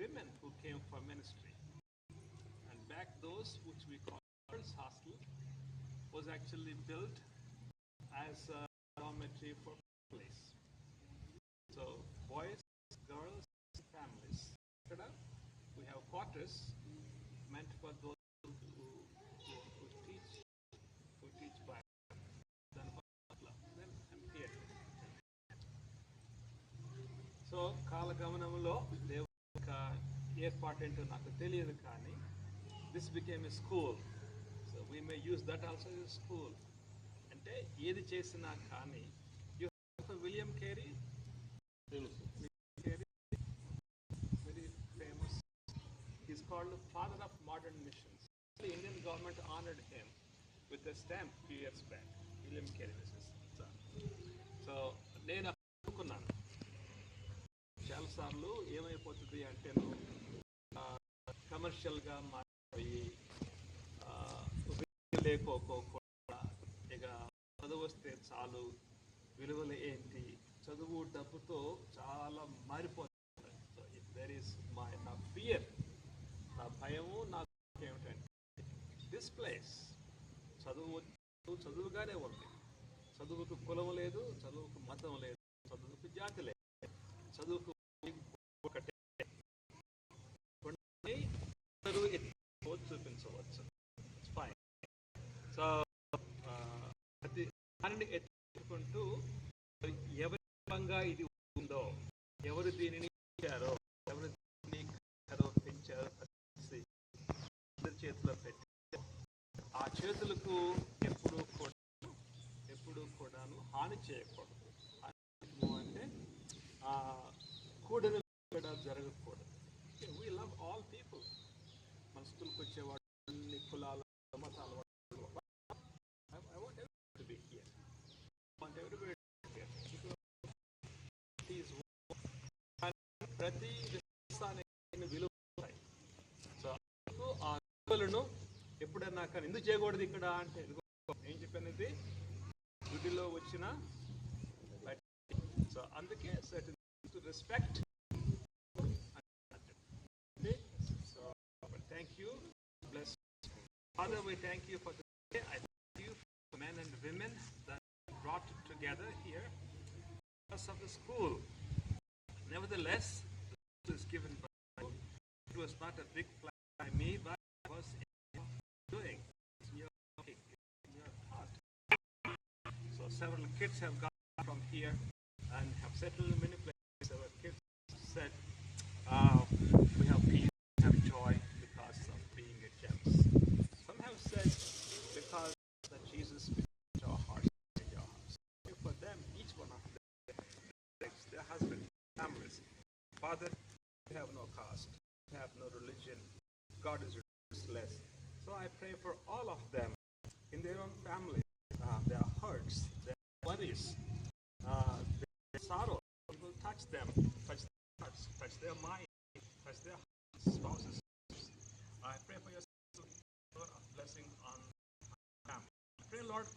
women who came for ministry. And back those which we call girls' hostel was actually built as a dormitory for families. So boys, girls, families. We have quarters meant for those who teach Bible. Then I'm here. సో కాలగమనంలో దేవుని యొక్క ఏర్పాటు ఏంటో నాకు తెలియదు కానీ this became a school. So we may use that also as school. అంటే ఏది చేసినా కానీ you William Carey very famous. He's called father of modern missions. The Indian government honored him with a stamp few years back. William Carey, this is so నేను అనుకున్నాను చాలాసార్లు ఏమైపోతుంది అంటే కమర్షియల్గా మారిపోయి లేకోకుండా ఇక చదువు వస్తే చాలు, విలువలు ఏంటి, చదువు డబ్బుతో చాలా మారిపోతుంది. సో ఇఫ్ దెర్ ఈస్ నా ఫియర్, నా భయము నాకు ఏమిటంటే దిస్ ప్లేస్ చదువుగానే ఉంది. చదువుకు కులం లేదు, చదువుకు మతం లేదు, చదువుకు జాతి లేదు, చదువుకు ఒకటే చూపించవచ్చు. ఫైన్. సో అది దానిని ఎత్తుకుంటూ ఎవరి విధంగా ఇది ఉందో, ఎవరు దీనిని ఇచ్చారో, ఎవరు దీనిని పెంచారో అందరి చేతిలో పెట్టి ఆ చేతులకు ఎప్పుడు కూడాను హాని చేయకూడదు. అంటే కూడని జరగకూడదు. We love all people. మన స్కూల్కి వచ్చేవాడు అన్ని కులాల మతాల వాడు. I want everybody to be here. I want everybody to be here. ప్రతి విశ్వాసానికి విలువ ఉంటాయి. సో ఆ విలువలను ఎప్పుడన్నా కానీ ఎందుకు చేయకూడదు ఇక్కడ అంటే ఏం చెప్పాను, ఇది గుడిలో వచ్చిన. సో అందుకే certain to respect. So thank you. Bless Father, we thank you for the day. I thank you for men and women that brought together here because of the school. Nevertheless, it was given by you. It was not a big plan by me, but it was in your doing, in your heart. So several kids have gone from here and have settled in many places. Our kids said, we have peace, we have joy because of being at GEMS. Some have said because that Jesus became our hearts, our hearts. For them, each one of them, their husband, families. Father, they have no caste, they have no religion. God is less. So I pray for all of them in their own family, their hurts, their worries, their sorrow. You will touch them, touch their hearts, touch their mind, touch their spouses. I pray for your blessing on family. I pray, Lord,